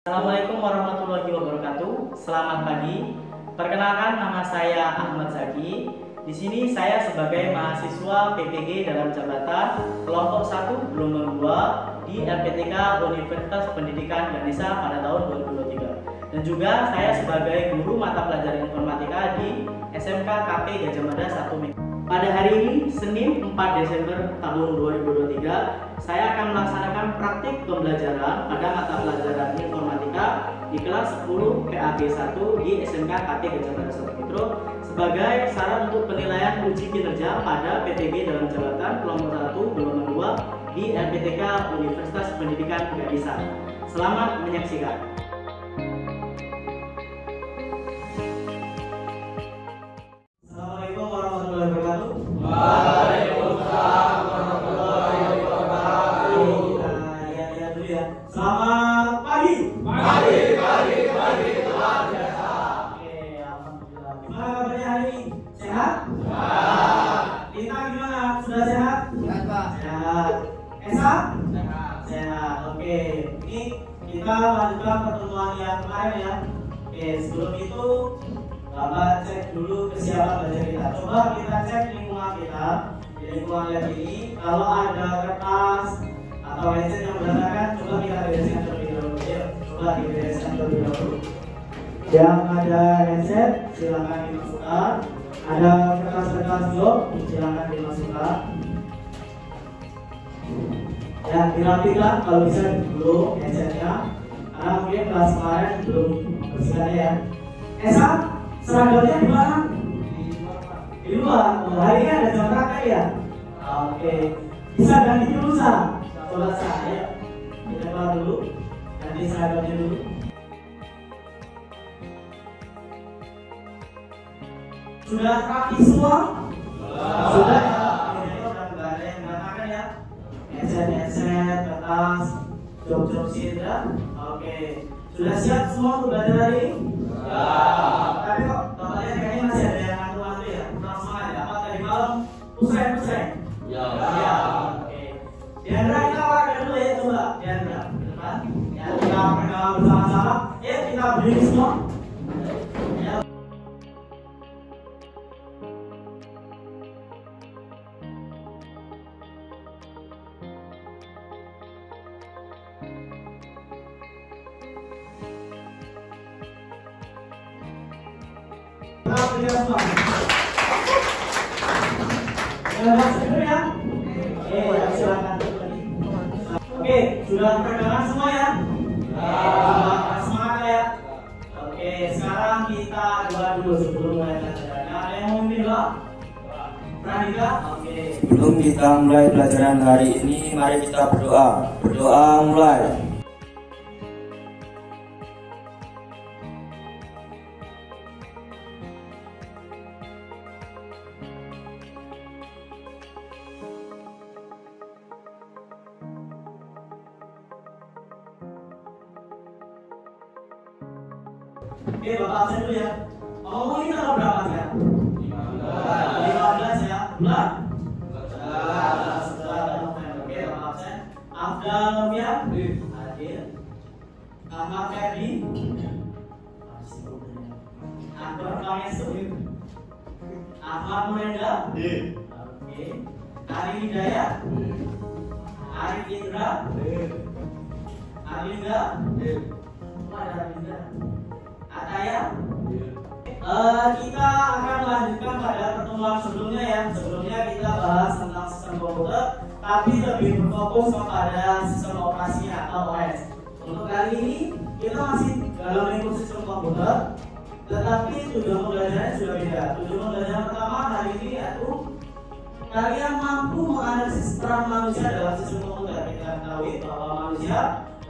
Assalamualaikum warahmatullahi wabarakatuh. Selamat pagi. Perkenalkan, nama saya Ahmad Zaki. Di sini saya sebagai mahasiswa PPG dalam jabatan kelompok 1 gelombang 2 di LPTK Universitas Pendidikan Ganesha pada tahun 2023. Dan juga saya sebagai guru mata pelajaran informatika di SMK KP Gajah Mada 1 Mei. Pada hari ini, Senin 4 Desember tahun 2023, saya akan melaksanakan praktik pembelajaran pada mata pelajaran informatika di kelas 10 PAB 1 di SMK KP Gajah Mada 1 Metro sebagai syarat untuk penilaian uji kinerja pada PPG dalam jabatan kelompok 1 gelombang 2 di LPTK Universitas Pendidikan Ganesha. Selamat menyaksikan. Assalamualaikum warahmatullahi wabarakatuh. Waalaikumsalam warahmatullahi wabarakatuh. Lihat dulu ya. Selamat pagi. Pagi luar biasa. Oke, alhamdulillah. Gimana kabarnya hari ini? Sehat? Sehat. Lintang gimana? Sudah sehat? Sehat, Pak. Sehat. Esa? Sehat. Sehat. Oke, ini kita lanjutkan pertemuan yang kemarin ya. Oke, sebelum itu Bapak cek dulu kesiapan belajar kita. Coba kita cek lingkungan kita. Di lingkungan lab ini, kalau ada kertas atau headset yang berantakan, coba kita bereskan terlebih dahulu. Yuk, coba dibereskan terlebih dahulu. Yang ada headset, silakan dimasukkan. Ada kertas-kertas blok, silakan dimasukkan. Dan dirapikan kalau bisa dulu headsetnya, karena mungkin kelas kemarin belum bersihkan ya. Esa, seragamnya di mana? Di luar. Hari ini ada jam praktek ya? Oke. Bisa ganti dulu Sa? Coba Sa, ayo. Kita keluar dulu. Ganti seragamnya dulu. Sudah rapi semua? Sudah ya? Ini udah nggak ada yang berantakan ya? Headset, kertas, job sheet ya? Oke. Sudah siap semua untuk belajar hari ini? Tapi kok Bapak lihat kayaknya masih ada yang ngantuk-ngantuk ya? Kurang semangat ya? Apa tadi malam pusing? Ya. Oke. Diandra, kita olahraga dulu ya, coba Diandra ke depan. Ya, kita pegang bersama-sama. Ya, kita berdiri semua. Ya. Oke, sudah perkenalan semua ya? Semangat ya? Oke, sekarang kita doa dulu sebelum mulai pelajaran. Ada yang mau memimpin doa? Pradika? Oke. Sebelum kita mulai pelajaran hari ini, mari kita berdoa. Berdoa mulai. Oke, Bapak absen dulu ya. Ngomong ini tanggal berapa ya? 15 ya. Bulan? 11 November. Oke, Bapak absen. Afdal Novian? Hadir. Ahmad Ferdi? Akbar Kamesu? Ahmad Murenda? Oke. Ari Hidayat? Arif Indra? Arlinda? Ada Arlinda? Ataya? Kita akan lanjutkan pada pertemuan sebelumnya ya. Sebelumnya kita bahas tentang sistem komputer, tapi lebih berfokus kepada sistem operasi atau OS. Untuk kali ini kita masih dalam lingkup sistem komputer, tetapi tujuan pembelajarannya sudah beda. Tujuan pembelajaran pertama hari ini yaitu kalian mampu menganalisis peran manusia dalam sistem komputer. Kita ketahui bahwa manusia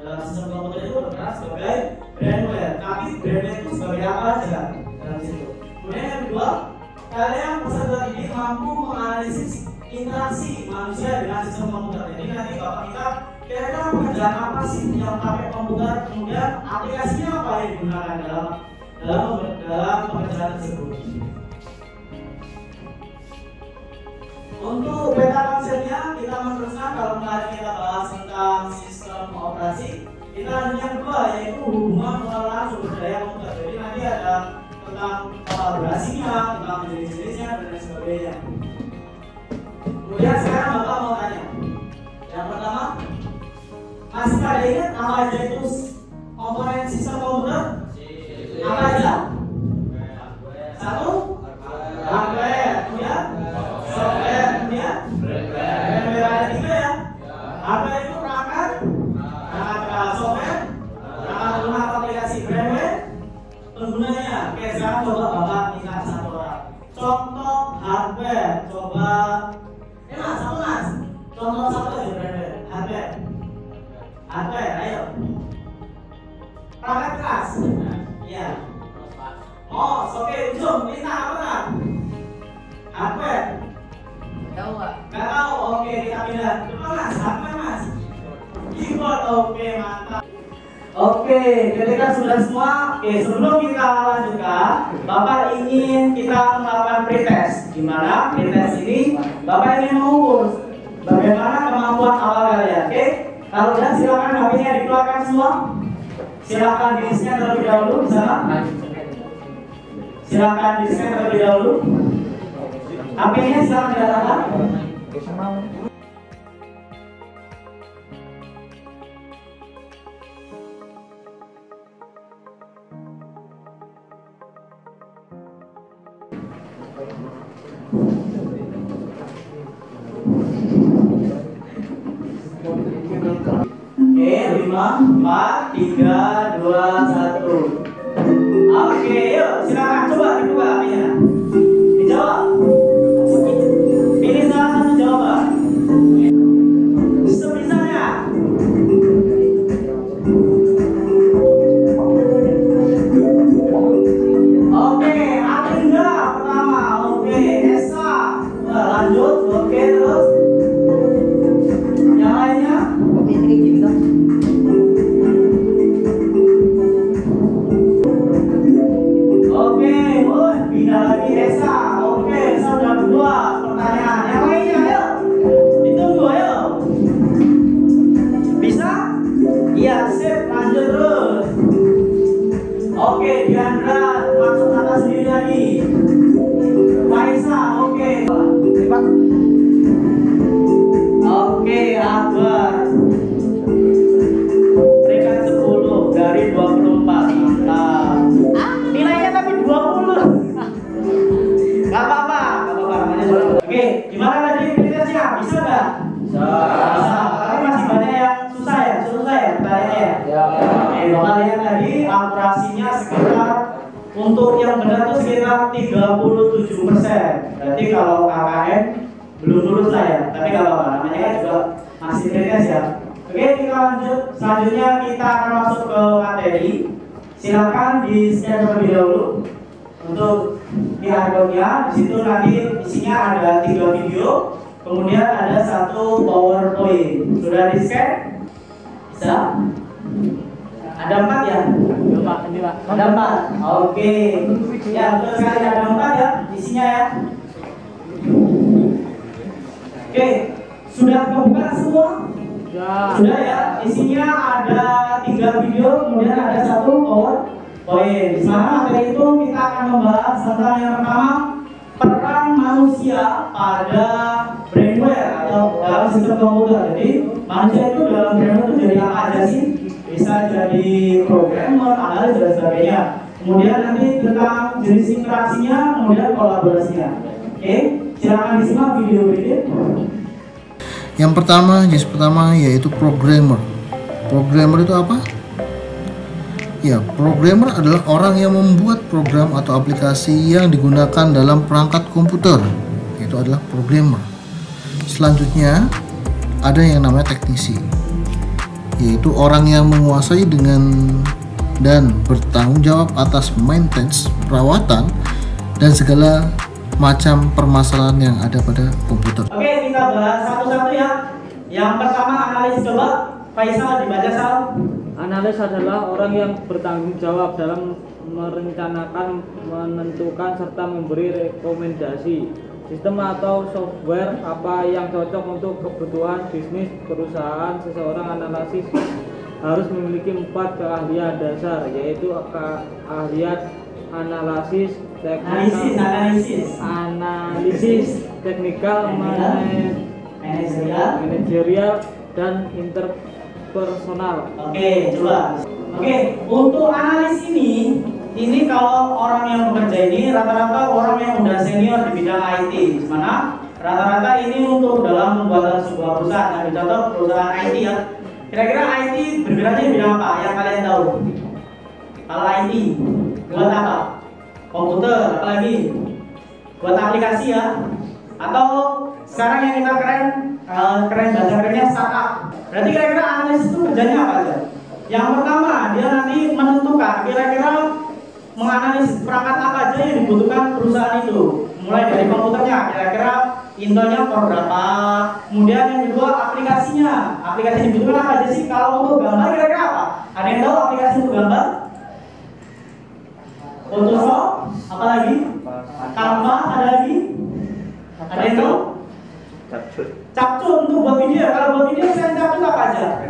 dalam sistem komputer itu berperan sebagai brainware, tapi brainware itu sebagai apa saja dalam situ. Kemudian yang kedua, kalian peserta ini mampu menganalisis interaksi manusia dengan sistem komputer. Jadi nanti bapak kita kira-kira pekerjaan apa sih yang pakai komputer, kemudian aplikasinya apa yang digunakan dalam pekerjaan tersebut. Untuk beta konsepnya kita meneruskan kalau kemarin kita bahas tentang sistem operasi. Kita lanjut yang kedua yaitu hubungan pengelolaan sumber daya komputer. Jadi nanti ada tentang kolaborasinya, tentang jenis-jenisnya dan lain sebagainya. Kemudian sekarang Bapak mau tanya. Yang pertama, masih pada ingat apa aja itu komponen sistem komputer? Apa aja? Satu, hardware, kemudian software, kemudian firmware. Ada tiga ya. Hardware itu perangkat software, perangkat lunak aplikasi. Firmware penggunanya. Oke, sekarang coba Bapak minta satu orang. Contoh hardware, coba. Mas, satu mas. Contoh satu aja firmware. Hardware, ayo. Perangkat keras. Iya. Oh, oke, ujung minta apa kan? Hardware. Tahu nggak? Nggak tahu. Oke, kita pindah. Coba mas, hardware mas. Keyboard, oke mantap. Oke, ketika sudah semua, oke sebelum kita lanjutkan, Bapak ingin kita melakukan pretest. Gimana pretest ini? Bapak ingin mengukur bagaimana kemampuan awal kalian. Oke, kalau udah silakan HP-nya dikeluarkan semua. Silakan di-scan terlebih dahulu di sana. Silakan di-scan terlebih dahulu. HP-nya silakan didatangkan. Oke, 5, 4, 3, 2, 1. Oke, yuk silakan coba dibuka HP-nya. Dijawab. Pilih salah satu jawaban. Sebisanya. Oke, Atinda pertama. Oke, Esa. Lanjut. Oke, terus. Yang lainnya. Oke, pindah lagi Esa. Oke, Esa udah dua pertanyaan. Yang lainnya, ayo. Ditunggu, ayo. Bisa? Iya, sip. Lanjut terus. Oke, Diandra masuk kata sendiri lagi. Faisa, oke. Oke, Akbar. Peringkat 10 dari 24. Mantap. Nilainya tapi 20. Gak apa-apa, namanya juga. Oke, gimana tadi pretestnya? Bisa nggak? Bisa. Tapi masih banyak yang susah ya, pertanyaannya ya. Oke, Bapak lihat tadi akurasinya sekitar untuk yang benar itu sekitar 37%. Berarti kalau KKN belum lulus lah ya, tapi gak apa-apa, namanya kan juga masih pretest ya. Oke, kita lanjut. Selanjutnya kita akan masuk ke materi. Silakan di scan terlebih dahulu untuk diagonnya. Di situ nanti isinya ada 3 video, kemudian ada 1 PowerPoint. Sudah di scan? Bisa? Ada 4 ya? Ada 4. Oke. Ya betul sekali, ada 4 ya isinya ya. Oke, sudah kebuka semua? Sudah ya, isinya ada 3 video, kemudian ada 1 PowerPoint. Di sana materi itu kita akan membahas tentang yang pertama, peran manusia pada brainware atau dalam sistem komputer. Jadi manusia itu dalam brainware itu jadi apa aja sih? Bisa jadi programmer, analis dan sebagainya. Kemudian nanti tentang jenis interaksinya, kemudian kolaborasinya. Oke, silakan disimak video berikut. Yang pertama, jenis pertama yaitu programmer. Programmer itu apa? Ya, programmer adalah orang yang membuat program atau aplikasi yang digunakan dalam perangkat komputer. Itu adalah programmer. Selanjutnya, ada yang namanya teknisi, yaitu orang yang menguasai dan bertanggung jawab atas maintenance, perawatan, dan segala macam permasalahan yang ada pada komputer. Oke, kita bahas satu-satu ya. Yang pertama analis, coba Faisal dibaca Sal. Analis adalah orang yang bertanggung jawab dalam merencanakan, menentukan, serta memberi rekomendasi sistem atau software apa yang cocok untuk kebutuhan bisnis perusahaan. Seseorang analisis harus memiliki 4 keahlian dasar, yaitu keahlian analisis teknikal, manajerial, dan interpersonal. Oke, coba. Oke, untuk analis ini kalau orang yang bekerja ini rata-rata orang yang udah senior di bidang IT, mana rata-rata ini untuk dalam pembuatan sebuah perusahaan. Nah, contoh perusahaan IT ya. Kira-kira IT bergeraknya di bidang apa? Yang kalian tahu? Kalau IT buat apa? Komputer, apalagi? Buat aplikasi ya? Atau sekarang yang kita keren bahasa kerennya startup. Berarti kira-kira analis itu kerjanya apa aja? Yang pertama, dia nanti menentukan kira-kira menganalisis perangkat apa aja yang dibutuhkan perusahaan itu. Mulai dari komputernya, kira-kira Intelnya core berapa. Kemudian yang kedua, aplikasinya. Aplikasi yang dibutuhkan apa aja sih? Kalau untuk gambar kira-kira apa? Ada yang tahu aplikasi untuk gambar? Photoshop, apa lagi? Canva, ada lagi? Ada yang tahu? Capcut untuk buat video. Kalau buat video saya capcut apa aja?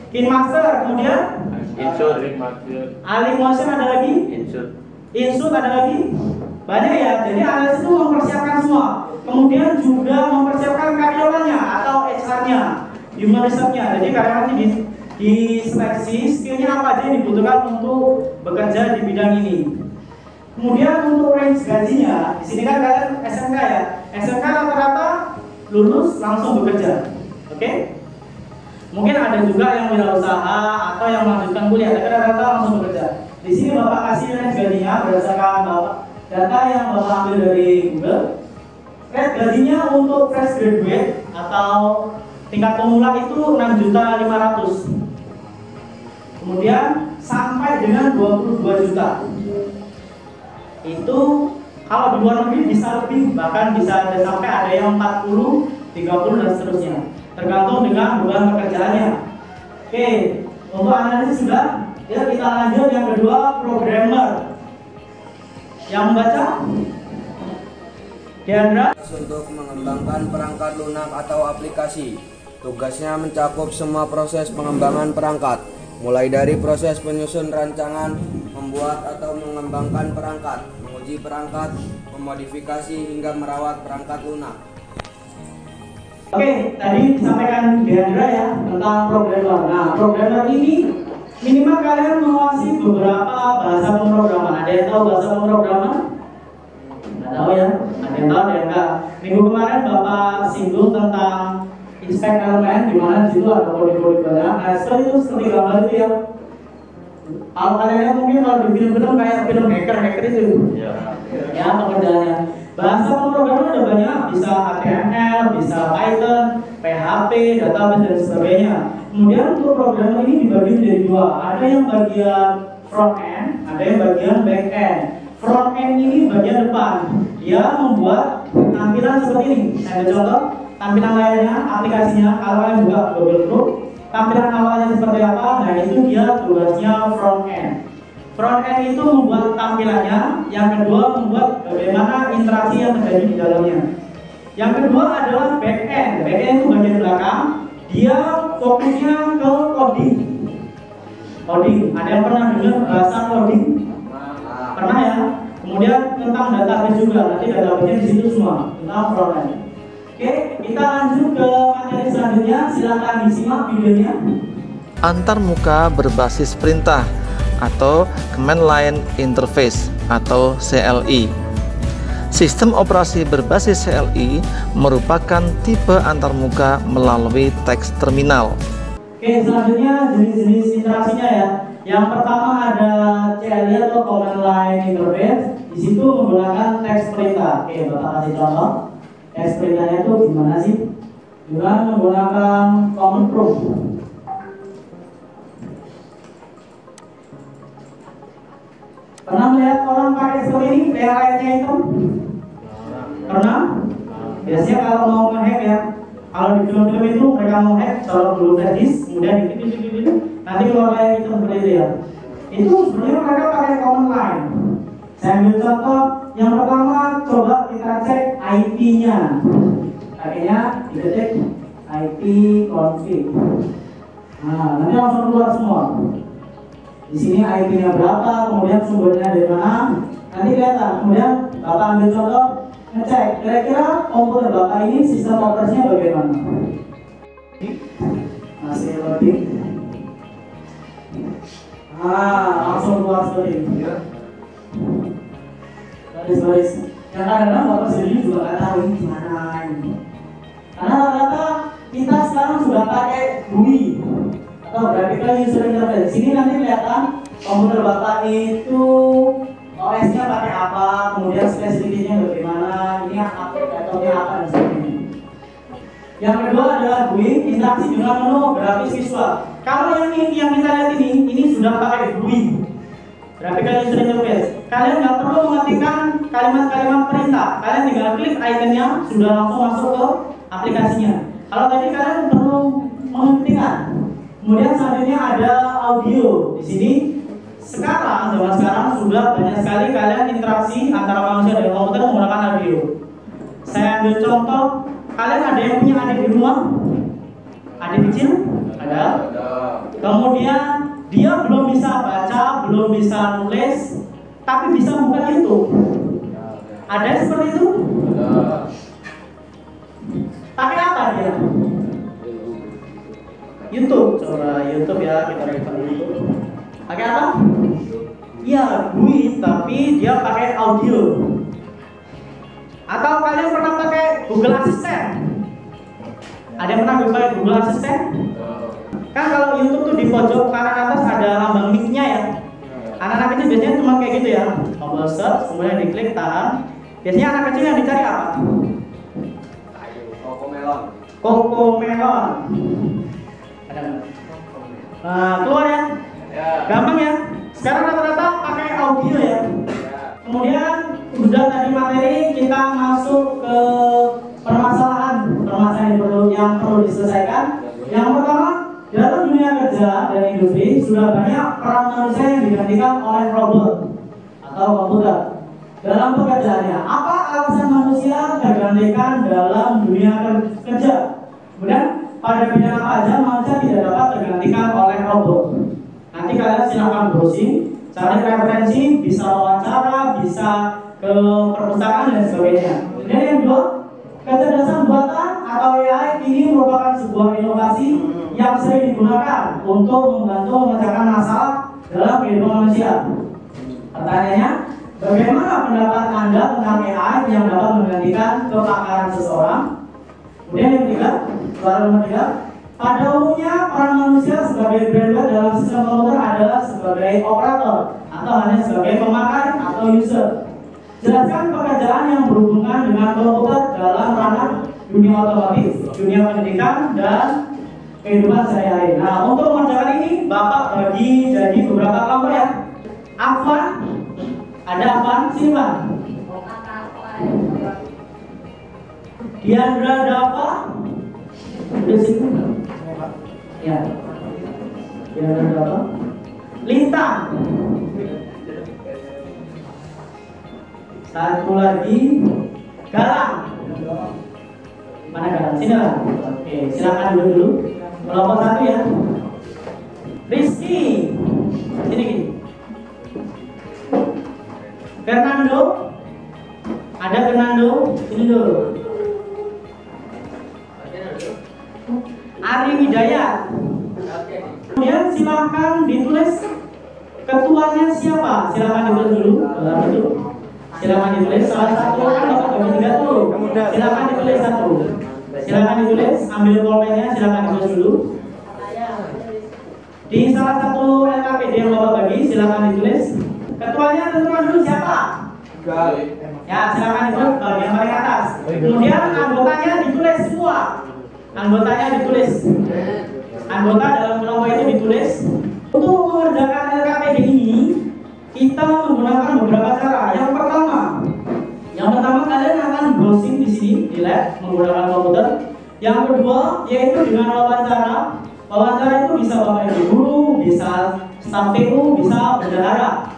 KineMaster, kemudian Alimotion, ada lagi? Insert, ada lagi? Banyak ya. Jadi analis itu mempersiapkan semua. Kemudian juga mempersiapkan karyawannya atau HR-nya, human resource-nya. Jadi karyawannya diseleksi skillnya apa aja yang dibutuhkan untuk bekerja di bidang ini. Kemudian untuk range gajinya, di sini kan kalian SMK ya. SMK rata-rata lulus langsung bekerja. Oke? Mungkin ada juga yang wirausaha atau yang melanjutkan kuliah, tapi rata-rata langsung bekerja. Di sini Bapak kasih range gajinya berdasarkan data yang Bapak ambil dari Google. Range gajinya untuk fresh graduate atau tingkat pemula itu 6.500.000. Kemudian sampai dengan 22 juta. Itu kalau di luar negeri bisa lebih, bahkan bisa ada sampai ada yang 40, 30 dan seterusnya. Tergantung dengan beban pekerjaannya. Oke, untuk analisis sudah. Ya, kita lanjut yang kedua, programmer. Yang membaca? Diandra? Untuk mengembangkan perangkat lunak atau aplikasi. Tugasnya mencakup semua proses pengembangan perangkat, mulai dari proses penyusun rancangan, membuat atau mengembangkan perangkat, menguji perangkat, memodifikasi hingga merawat perangkat lunak. Oke, tadi disampaikan Diandra ya tentang programmer. Nah, programmer ini minimal kalian menguasai beberapa bahasa pemrograman. Ada yang tahu bahasa pemrograman? Nggak tahu ya? Ada yang tahu, ada yang enggak? Minggu kemarin Bapak singgung tentang inspect elemen, di mana di situ ada kode-kode banyak. Nah, seperti gambar itu ya. Kalau kalian lihat mungkin kalau di film-film kayak film hacker itu. Ya, pekerjaannya. Bahasa pemrograman ada banyak, bisa HTML, bisa Python, PHP, database dan sebagainya. Kemudian untuk program ini dibagi menjadi dua. Ada yang bagian front end, ada yang bagian back end. Front end ini bagian depan. Dia membuat tampilan seperti ini. Saya ada contoh tampilan layarnya, aplikasinya. Kalau kalian buka Google Chrome, tampilan awalnya seperti apa? Nah, itu dia tugasnya front end. Front end itu membuat tampilannya, yang kedua membuat bagaimana interaksi yang terjadi di dalamnya. Yang kedua adalah back end. Back end itu bagian belakang. Dia fokusnya ke coding. Ada yang pernah dengar bahasa coding? Pernah ya. Kemudian tentang database juga. Nanti database di situ semua tentang front end. Oke, kita lanjut ke materi selanjutnya. Silakan disimak videonya. Antarmuka berbasis perintah atau Command Line Interface atau CLI. Sistem operasi berbasis CLI merupakan tipe antarmuka melalui teks terminal. Oke, selanjutnya jenis-jenis interaksinya ya. Yang pertama ada CLI atau Command Line Interface. Di situ menggunakan teks perintah. Oke, Bapak kasih contoh. Teks perintahnya itu gimana sih? Dengan menggunakan command prompt. Pernah melihat orang pakai seperti ini, layarnya hitam? Pernah? Biasanya kalau mau nge-hack ya, kalau di film-film itu mereka mau hack, colok dulu flash disk, kemudian gitu, nanti keluar layar hitam seperti itu ya. Itu sebenarnya mereka pakai command line. Saya ambil contoh, yang pertama coba kita cek IP-nya. Akhirnya diketik IP config. Nah, nanti langsung keluar semua. Di sini IP-nya berapa, kemudian sumbernya dari mana, nanti kelihatan. Kemudian Bapak ambil contoh, ngecek kira-kira komputer Bapak ini sistem operasinya bagaimana. Masih loading. Langsung keluar seperti ini. Baris-baris. Yang kadang-kadang Bapak sendiri juga nggak tahu ini gimana ini. Karena rata-rata kita sekarang sudah pakai GUI atau graphical user interface. Sini nanti kelihatan komputer Bapak itu OS-nya pakai apa, kemudian spesifikasinya bagaimana, ini aplikatornya apa dan sebagainya. Yang kedua adalah GUI, interaksi dengan menu grafis visual. Kalau yang kita lihat ini sudah pakai GUI, graphical user interface. Kalian nggak perlu mengetikkan kalimat-kalimat perintah, kalian tinggal klik ikonnya sudah langsung masuk ke aplikasinya. Kalau tadi kalian perlu mengetikkan. Kemudian selanjutnya ada audio. Di sini sekarang zaman sekarang sudah banyak sekali kalian interaksi antara manusia dan komputer menggunakan audio. Saya ambil contoh, kalian ada yang punya adik di rumah? Adik kecil? Ada. Kemudian dia belum bisa baca, belum bisa nulis, tapi bisa buka YouTube. Ada seperti itu? Pakai apa dia? YouTube, coba YouTube ya, kita buka YouTube. Pakai apa? Iya, GUI, tapi dia pakai audio. Atau kalian pernah pakai Google Assistant? Ada yang pernah pakai Google Assistant? Kan kalau YouTube tuh di pojok kanan atas ada lambang mic-nya ya. Anak-anak kecil biasanya cuma kayak gitu ya. Tombol search, kemudian diklik, tahan. Biasanya anak kecil yang dicari apa? Cocomelon. Ada nggak? Nah, keluar ya? Gampang ya? Sekarang rata-rata pakai audio ya. Kemudian udah tadi materi, kita masuk ke permasalahan yang perlu diselesaikan. Yang pertama, dalam dunia kerja dan industri sudah banyak peran manusia yang digantikan oleh robot atau komputer. Dalam pekerjaannya, apa alasan manusia tergantikan dalam dunia kerja? Kemudian pada bidang apa aja manusia tidak dapat tergantikan oleh robot? Nanti kalian silahkan browsing, cari referensi, bisa wawancara, bisa ke perpustakaan dan sebagainya. Dan yang kedua, kecerdasan buatan atau AI ini merupakan sebuah inovasi yang sering digunakan untuk membantu memecahkan masalah dalam kehidupan manusia. Pertanyaannya, bagaimana pendapat Anda tentang AI yang dapat menggantikan kepakaran seseorang? Kemudian yang ketiga, soal nomor 3, pada umumnya peran manusia sebagai brainwave dalam sistem komputer adalah sebagai operator atau hanya sebagai pemakai atau user. Jelaskan pekerjaan yang berhubungan dengan komputer dalam ranah dunia otomotif, dunia pendidikan, dan kehidupan sehari-hari. Nah, untuk mengerjakan ini, Bapak bagi jadi beberapa kelompok ya. Afwan, ada Afwan, Sivan. Diandra Dava, udah sini. Ya. Diandra Dava. Lintang. Satu lagi, Galang. Mana Galang? Sini lah. Oke, silakan dulu. Kelompok 1 ya. Rizky. Sini gini. Fernando. Ada Fernando. Sini dulu. Ari Widayat. Kemudian silakan ditulis ketuanya siapa. Silakan ditulis dulu. Silakan ditulis salah satu atau bagi 3 tuh. Silakan ditulis 1. Silakan ditulis, ambil pulpennya, silakan ditulis dulu. Di salah satu LKPD yang Bapak bagi, silakan ditulis. Ketuanya tentukan dulu siapa? Ya, silakan ditulis bagian paling atas. Kemudian anggotanya ditulis semua. Anggotanya ditulis. Anggota dalam kelompok itu ditulis. Untuk mengerjakan LKPD ini, kita menggunakan beberapa cara. Yang pertama kalian akan browsing di sini di lab menggunakan komputer. Yang kedua yaitu dengan wawancara. Wawancara itu bisa Bapak Ibu guru, bisa staf PU, bisa bendahara.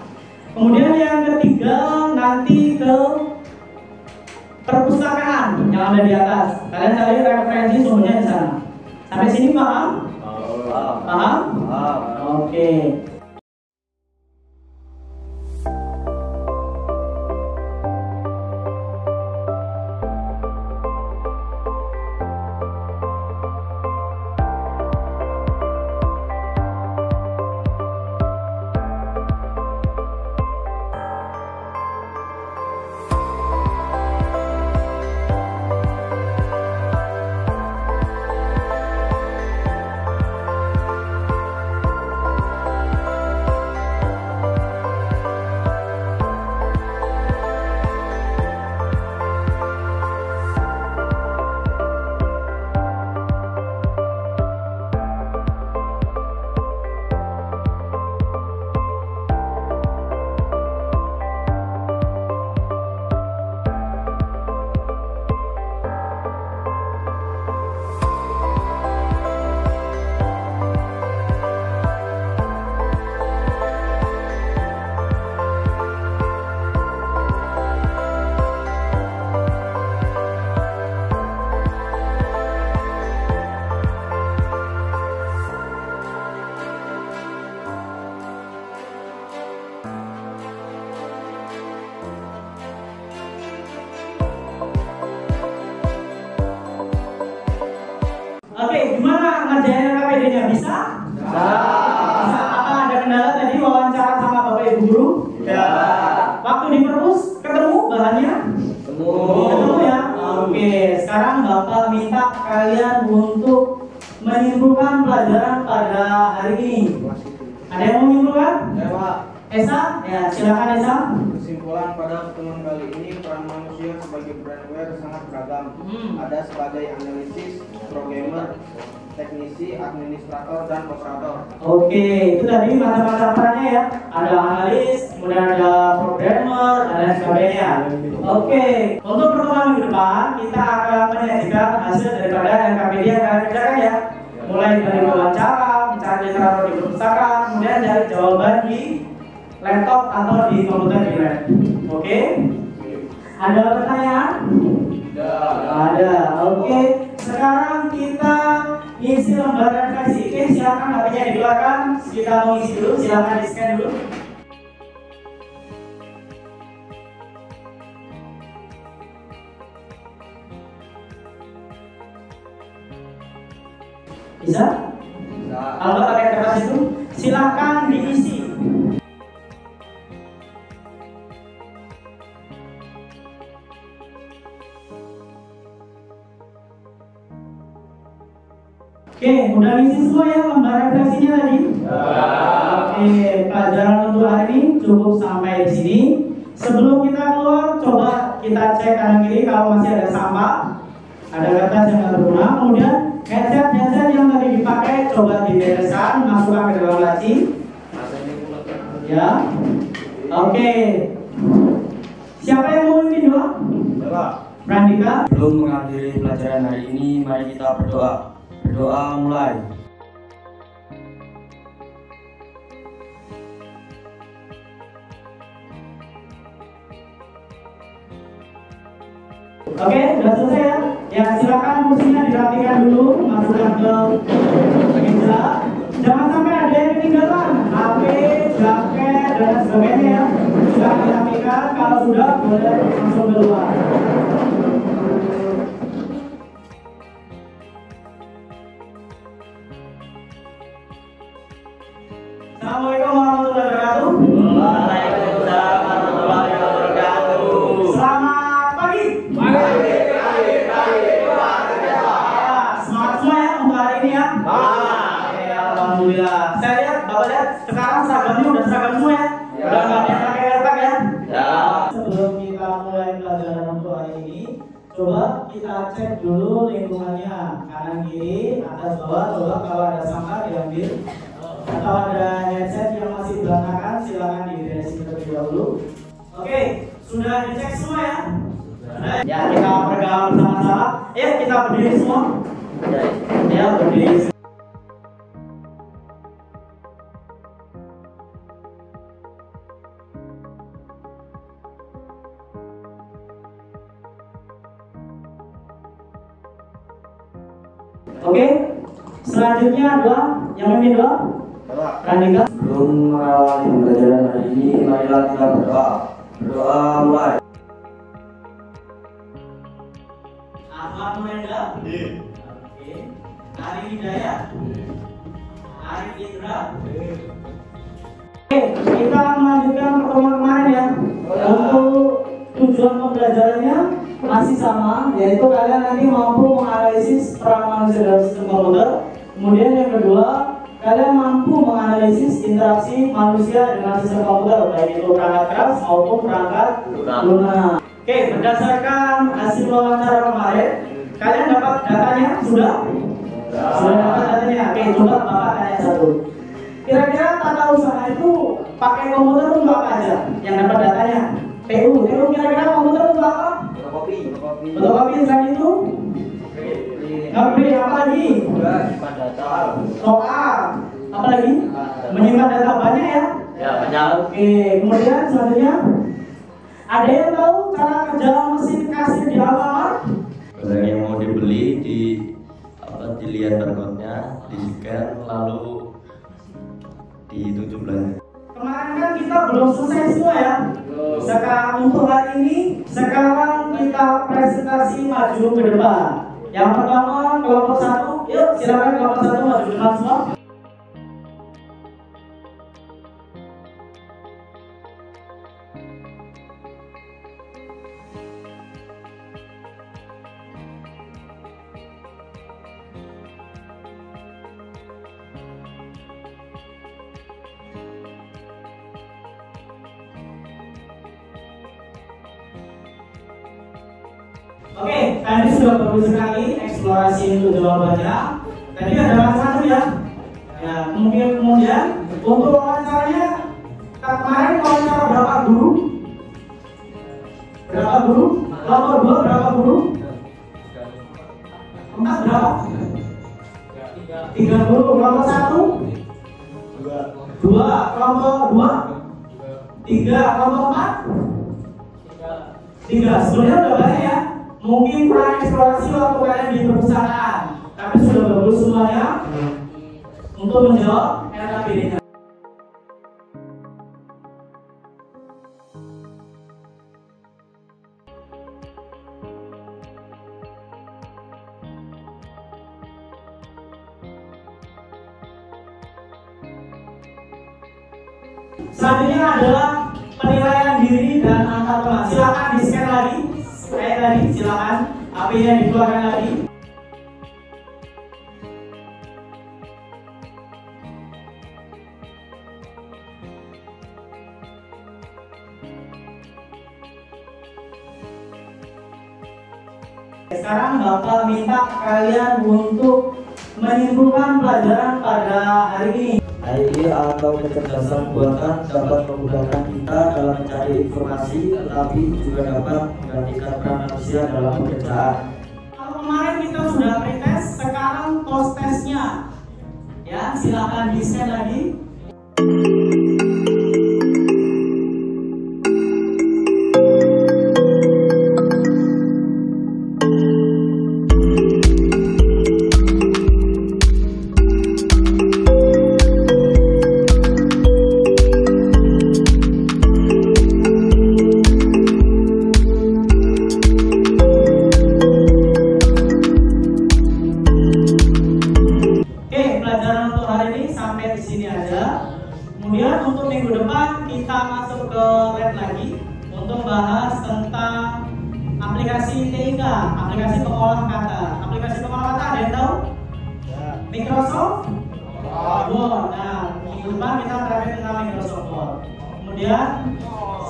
Kemudian yang ketiga nanti ke perpustakaan yang ada di atas. Kalian cari referensi sumbernya di sana. Sampai sini paham? Paham? Oke. Oke, gimana ngerjain KPD-nya? Bisa? Bisa. Apa ada kendala tadi wawancara sama Bapak Ibu guru? Ya. Waktu di perpus ketemu bahannya? Ketemu ya? Oke, sekarang Bapak minta kalian untuk menyimpulkan pelajaran pada hari ini. Ada yang mau menyimpulkan? Ya Pak. Esa? Ya, silakan Esa. Kesimpulan pada pertemuan kali ini, peran manusia sebagai brainware sangat beragam. Ada sebagai analisis, programmer, teknisi, administrator, dan operator. Oke, itu tadi macam-macam perannya ya. Ada analis, kemudian ada programmer, dan lain sebagainya. Oke, untuk pertemuan minggu depan kita akan menyajikan hasil daripada NKPD yang kalian kerjakan ya. Mulai dari wawancara, mencari literatur di perpustakaan, kemudian cari jawaban di laptop atau di komputer di lab. Oke? Ada pertanyaan? Ada. Oke. Sekarang kita isi lembar refleksi. Oke, silakan HP-nya dikeluarkan. Kita mau isi dulu. Silakan di-scan dulu. Bisa? Kalau nggak pakai kertas itu, silakan diisi. Oke, udah ngisi semua ya lembar refleksinya tadi? Oke, pelajaran untuk hari ini cukup sampai di sini. Sebelum kita keluar, coba kita cek kanan kiri kalau masih ada sampah, ada kertas yang nggak berguna. Kemudian headset yang tadi dipakai coba dibereskan, masukkan ke dalam laci. Ya, oke. Siapa yang mau memimpin doa? Prandika. Belum mengakhiri pelajaran hari ini, mari kita berdoa. Berdoa mulai. Oke, sudah selesai ya? Ya, silakan kursinya dirapikan dulu, masukkan ke meja. Jangan sampai ada yang ketinggalan, HP, jaket, dan sebagainya ya. Sudah dirapikan, kalau sudah boleh langsung keluar. Assalamualaikum warahmatullahi wabarakatuh. Waalaikumsalam warahmatullahi wabarakatuh. Selamat pagi. Ya, semangat semua ya untuk hari ini ya. Oke, alhamdulillah. Saya lihat, Bapak lihat sekarang seragamnya udah seragam semua ya. Udah nggak ada yang pakai kertas ya. Sebelum kita mulai pelajaran untuk hari ini, coba kita cek dulu lingkungannya, kanan kiri, atas bawah. Coba kalau ada sampah diambil. Atau ada headset yang masih berantakan, silakan diberesin terlebih dahulu. Oke, sudah dicek semua ya? Ya, kita bergaul bersama-sama. Ya, kita berdiri semua. Ya, berdiri. Oke, selanjutnya adalah Yang memimpin doa? Kandika. Sebelum mengawali pembelajaran hari ini, marilah kita berdoa. Berdoa mulai. Ahmad Nurenda. Oke. Ari Hidayat. Arif Indra. Oke, kita melanjutkan pertemuan kemarin ya. Untuk tujuan pembelajarannya masih sama, yaitu kalian nanti mampu menganalisis peran manusia dalam sistem komputer. Kemudian yang kedua, kalian mampu menganalisis interaksi manusia dengan sistem komputer, baik itu perangkat keras maupun perangkat lunak. Oke, berdasarkan hasil wawancara kemarin, kalian dapat datanya sudah? Sudah dapat datanya. Oke, coba Bapak tanya satu. Kira-kira tata usaha itu pakai komputer untuk apa aja? Yang dapat datanya? PU kira-kira komputer untuk apa? Fotokopi. Selain itu? Nge-print apa lagi? Soal. Apa lagi? Menyimpan data banyak ya? Ya, banyak. Oke, kemudian selanjutnya ada yang tahu cara kerja mesin kasir di Alfamart? Barang yang mau dibeli dilihat barcode-nya, di-scan, lalu ditunjuk belanja. Kemarin kan kita belum selesai semua ya. Sekarang untuk hari ini, sekarang kita presentasi maju ke depan. Yang pertama kelompok 1, yuk silakan kelompok 1 maju ke depan semua. Oke, tadi sudah bagus sekali eksplorasi untuk jawabannya. Tadi ada masalah ya. Ya, kemudian untuk wawancaranya kemarin wawancara berapa guru? Berapa guru? Kelompok 2 berapa guru? 4 berapa? 3 guru. Kelompok 1? 2. Kelompok 2? 3. Kelompok 4? 3. Sebenarnya udah banyak ya. Mungkin kurang eksplorasi waktu kalian di perpustakaan, tapi sudah bagus semuanya untuk menjawab RKPD-nya. Selanjutnya adalah penilaian diri dan antar teman. Silakan di-scan lagi. Kayak tadi, silakan HP-nya dikeluarkan lagi. Sekarang Bapak minta kalian untuk menyimpulkan pelajaran pada hari ini. AI atau kecerdasan buatan dapat memudahkan kita dalam mencari informasi, tetapi juga dapat menggantikan peran manusia dalam pekerjaan. Kalau kemarin kita sudah pretest, sekarang post testnya. Ya, silakan di-scan lagi. Kemudian untuk minggu depan kita masuk ke lab lagi untuk bahas tentang aplikasi TIK, aplikasi pengolah kata. Aplikasi pengolah kata ada yang tahu? Ya. Microsoft Word. Nah, minggu depan kita belajar tentang Microsoft Word. Kemudian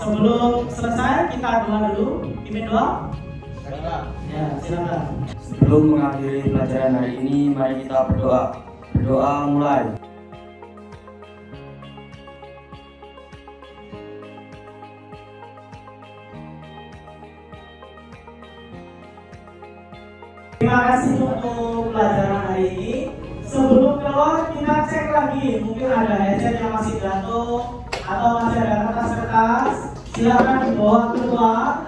sebelum selesai kita doa dulu. Pimpin doa. Ya, silakan. Sebelum mengakhiri pelajaran hari ini, mari kita berdoa. Berdoa mulai. Terima kasih untuk pelajaran hari ini. Sebelum keluar kita cek lagi, mungkin ada headset yang masih jatuh atau masih ada kertas-kertas. Silakan dibawa keluar.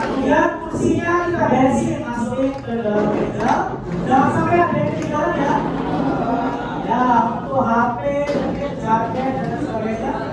Kemudian kursinya kita beresin, masukin ke dalam meja. Jangan sampai ada yang ketinggalan ya. Ya. HP, mungkin jaket dan sebagainya.